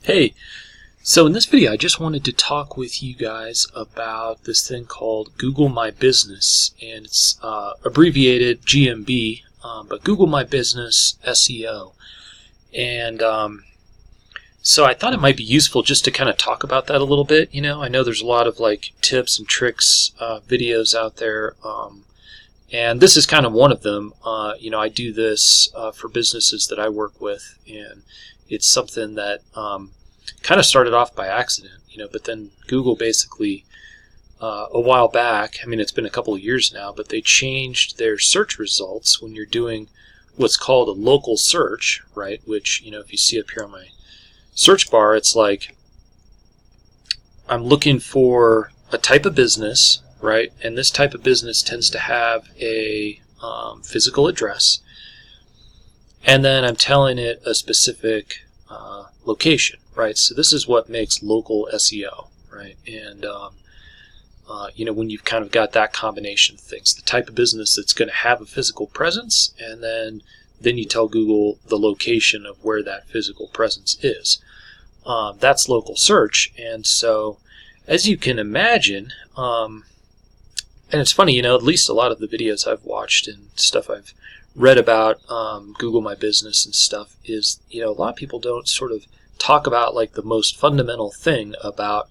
Hey, so in this video I just wanted to talk with you guys about this thing called Google My Business, and it's abbreviated GMB, but Google My Business SEO. And so I thought it might be useful just to kind of talk about that a little bit. I know there's a lot of like tips and tricks videos out there, and this is kind of one of them. I do this for businesses that I work with, and it's something that kind of started off by accident, but then Google basically a while back, it's been a couple of years now, but they changed their search results when you're doing what's called a local search, right? Which, if you see up here on my search bar, it's like I'm looking for a type of business, right? And this type of business tends to have a physical address, and then I'm telling it a specific location, right? So this is what makes local SEO, right? And when you've kind of got that combination of things, the type of business that's going to have a physical presence, and then you tell Google the location of where that physical presence is. That's local search. And so, as you can imagine, and it's funny, at least a lot of the videos I've watched and stuff I've read about Google My Business and stuff is, a lot of people don't sort of talk about like the most fundamental thing about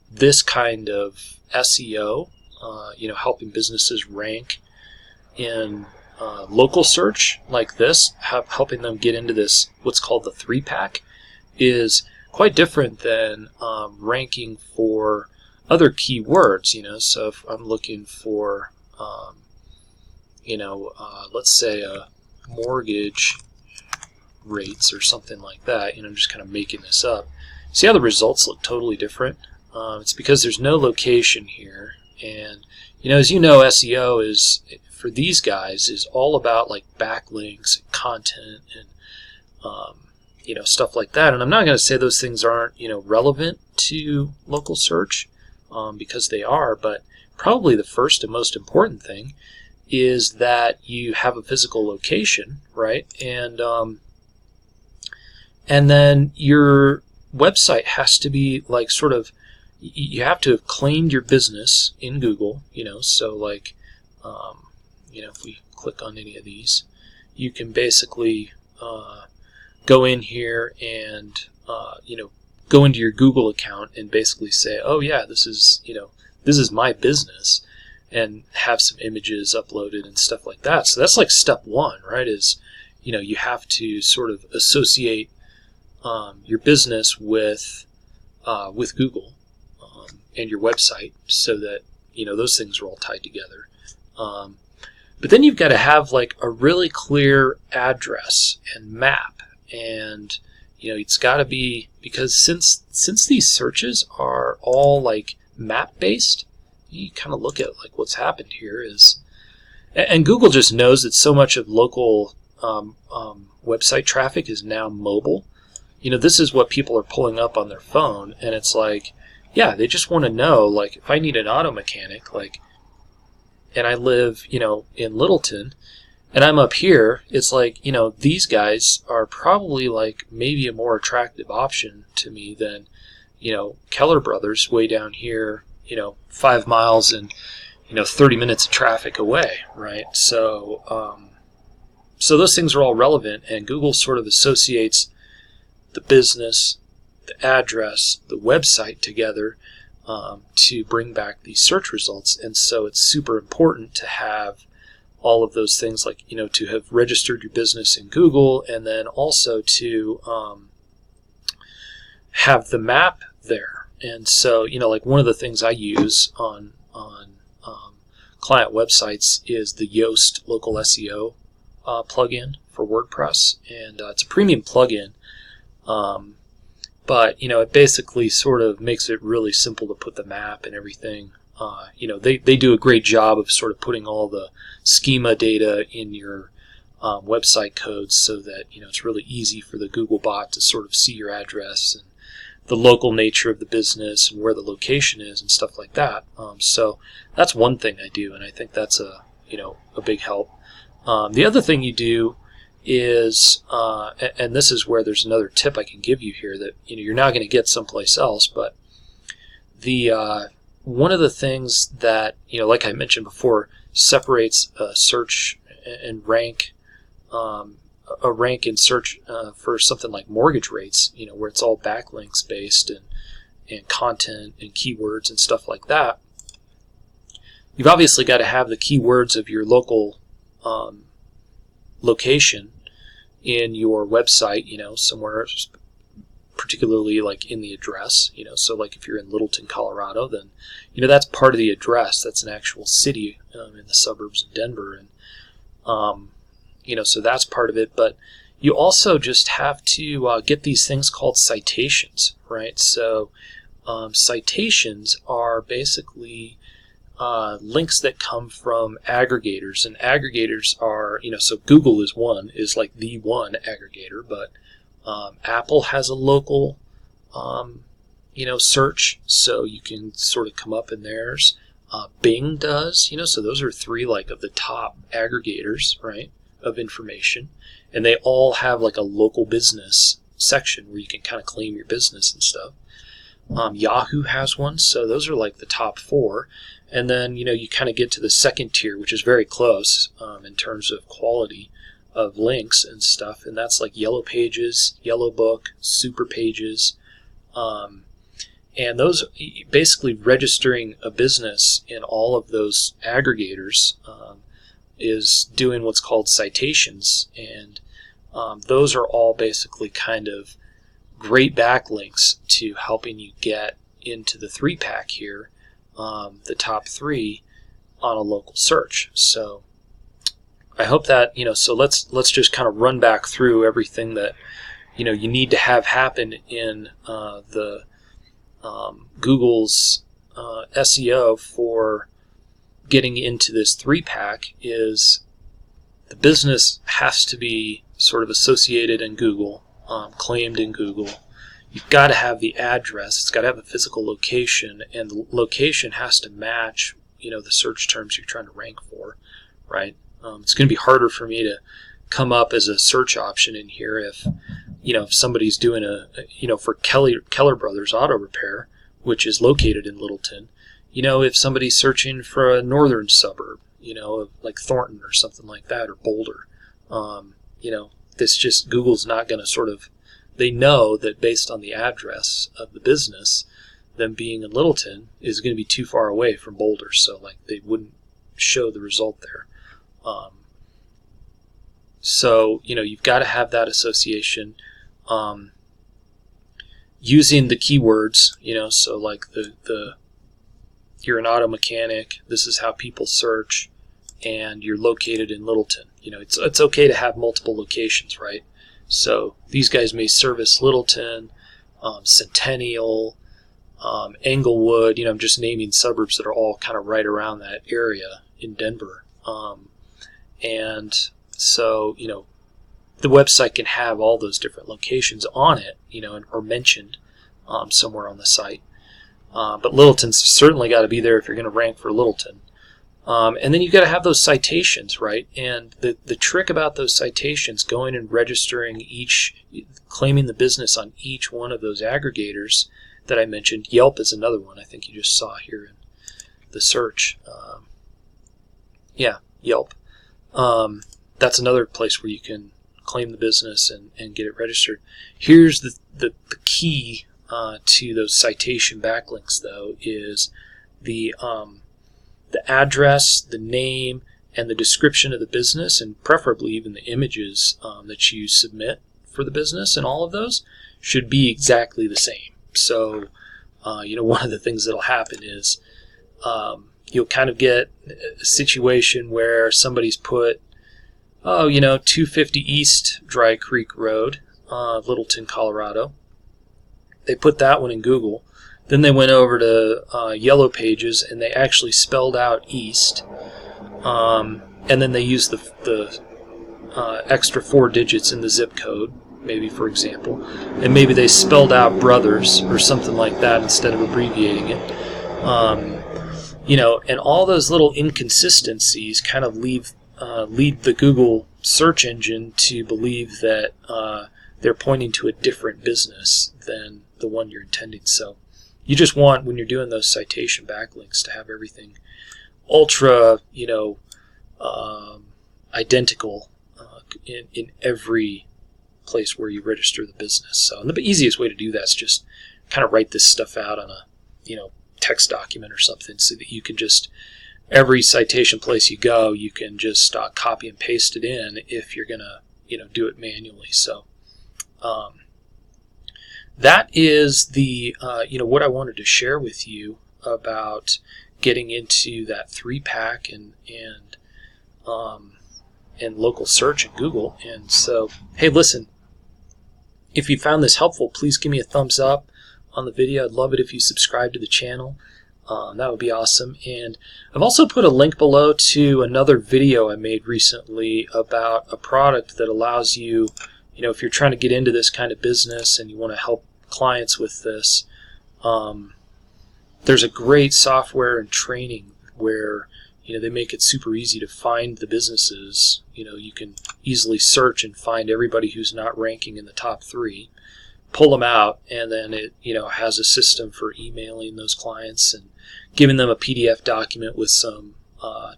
this kind of SEO, helping businesses rank in local search like this, helping them get into this, what's called the 3-pack, is quite different than ranking for other keywords. So if I'm looking for let's say a mortgage rates or something like that, I'm just kind of making this up. See how the results look totally different? It's because there's no location here, and as you know, SEO is, for these guys, is all about like backlinks and content and stuff like that. And I'm not going to say those things aren't relevant to local search, because they are, but probably the first and most important thing is that you have a physical location, right? And then your website has to be like sort of, you have to have claimed your business in Google, so like, if we click on any of these, you can basically go in here and, go into your Google account and basically say, oh yeah, this is my business, and have some images uploaded and stuff like that. So that's like step one, right? Is, you have to sort of associate your business with Google and your website, so that those things are all tied together. But then you've got to have like a really clear address and map, and it's got to be, because since these searches are all like map based, you kind of look at like what's happened here is, and Google just knows that so much of local website traffic is now mobile. This is what people are pulling up on their phone, and it's like, yeah, they just want to know, like, if I need an auto mechanic, like, and I live, in Littleton, and I'm up here, it's like, these guys are probably like maybe a more attractive option to me than, Keller Brothers way down here, 5 miles and 30 minutes of traffic away, right? So so those things are all relevant, and Google sort of associates the business, the address, the website together to bring back these search results. And so it's super important to have all of those things, like to have registered your business in Google, and then also to have the map there. And so, like one of the things I use on client websites is the Yoast Local SEO plugin for WordPress, and it's a premium plugin, but it basically sort of makes it really simple to put the map and everything. They do a great job of sort of putting all the schema data in your website codes, so that it's really easy for the Google bot to sort of see your address and the local nature of the business and where the location is and stuff like that. So that's one thing I do, and I think that's a big help. The other thing you do is, and this is where there's another tip I can give you here that you're not going to get someplace else, but the one of the things that like I mentioned before, separates search and rank, a rank in search for something like mortgage rates, where it's all backlinks based and content and keywords and stuff like that. You've obviously got to have the keywords of your local location in your website, somewhere, particularly like in the address, so like if you're in Littleton, Colorado, then that's part of the address. That's an actual city in the suburbs of Denver, and so that's part of it. But you also just have to get these things called citations, right? So citations are basically links that come from aggregators, and aggregators are, so Google is like the one aggregator, but Apple has a local, search, so you can sort of come up in theirs. Bing does, so those are three like of the top aggregators, right, of information, and they all have like a local business section where you can kind of claim your business and stuff. Yahoo has one, so those are like the top four. And then, you kind of get to the second tier, which is very close in terms of quality of links and stuff, and that's like Yellow Pages, Yellow Book, Super Pages, and those basically registering a business in all of those aggregators is doing what's called citations, and those are all basically kind of great backlinks to helping you get into the 3-pack here, the top 3 on a local search. So I hope that, so let's just kind of run back through everything that you need to have happen in the Google's SEO for getting into this 3-pack. Is the business has to be sort of associated in Google, claimed in Google. You've got to have the address. It's got to have a physical location, and the location has to match, the search terms you're trying to rank for, right? It's going to be harder for me to come up as a search option in here if, if somebody's doing for Keller Brothers Auto Repair, which is located in Littleton, if somebody's searching for a northern suburb, like Thornton or something like that, or Boulder, this just, Google's not going to sort of, they know that based on the address of the business, them being in Littleton is going to be too far away from Boulder, so like they wouldn't show the result there. So you've got to have that association, using the keywords, so like the you're an auto mechanic, this is how people search, and you're located in Littleton. It's okay to have multiple locations, right? So these guys may service Littleton, Centennial, Englewood. I'm just naming suburbs that are all kind of right around that area in Denver. And so, the website can have all those different locations on it, or mentioned somewhere on the site. But Littleton's certainly got to be there if you're going to rank for Littleton. And then you've got to have those citations, right? And the trick about those citations, going and registering claiming the business on each one of those aggregators that I mentioned. Yelp is another one I think you just saw here in the search. Yelp. That's another place where you can claim the business and get it registered. Here's the key to those citation backlinks, though, is the address, the name, and the description of the business, and preferably even the images that you submit for the business, and all of those should be exactly the same. So, one of the things that'll happen is you'll kind of get a situation where somebody's put, 250 East Dry Creek Road, Littleton, Colorado. They put that one in Google. Then they went over to Yellow Pages, and they actually spelled out East. And then they used the extra 4 digits in the zip code, maybe, for example. And maybe they spelled out Brothers or something like that instead of abbreviating it. And all those little inconsistencies kind of lead the Google search engine to believe that they're pointing to a different business than the one you're intending. So you just want, when you're doing those citation backlinks, to have everything ultra, identical in every place where you register the business. So the easiest way to do that is just kind of write this stuff out on a text document or something, so that you can just, every citation place you go, you can just copy and paste it in if you're gonna do it manually. So that is the what I wanted to share with you about getting into that 3-pack and local search in Google. And so, hey, listen, if you found this helpful, please give me a thumbs up on the video. I'd love it if you subscribe to the channel. That would be awesome. And I've also put a link below to another video I made recently about a product that allows you, if you're trying to get into this kind of business and you want to help clients with this, there's a great software and training where they make it super easy to find the businesses. You can easily search and find everybody who's not ranking in the top 3, pull them out, and then it has a system for emailing those clients and giving them a PDF document with some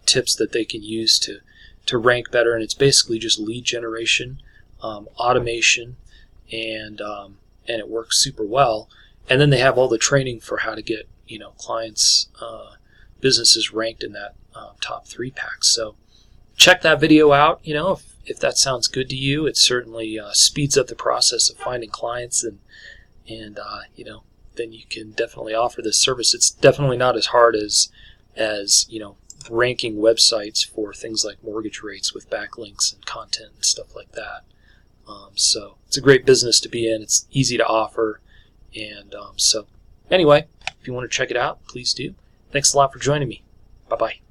tips that they can use to rank better. And it's basically just lead generation, automation, and it works super well. And then they have all the training for how to get clients, businesses ranked in that top 3-pack. So check that video out. If that sounds good to you, it certainly speeds up the process of finding clients, and then you can definitely offer this service. It's definitely not as hard as ranking websites for things like mortgage rates with backlinks and content and stuff like that. So it's a great business to be in. It's easy to offer, and so anyway, if you want to check it out, please do. Thanks a lot for joining me. Bye-bye.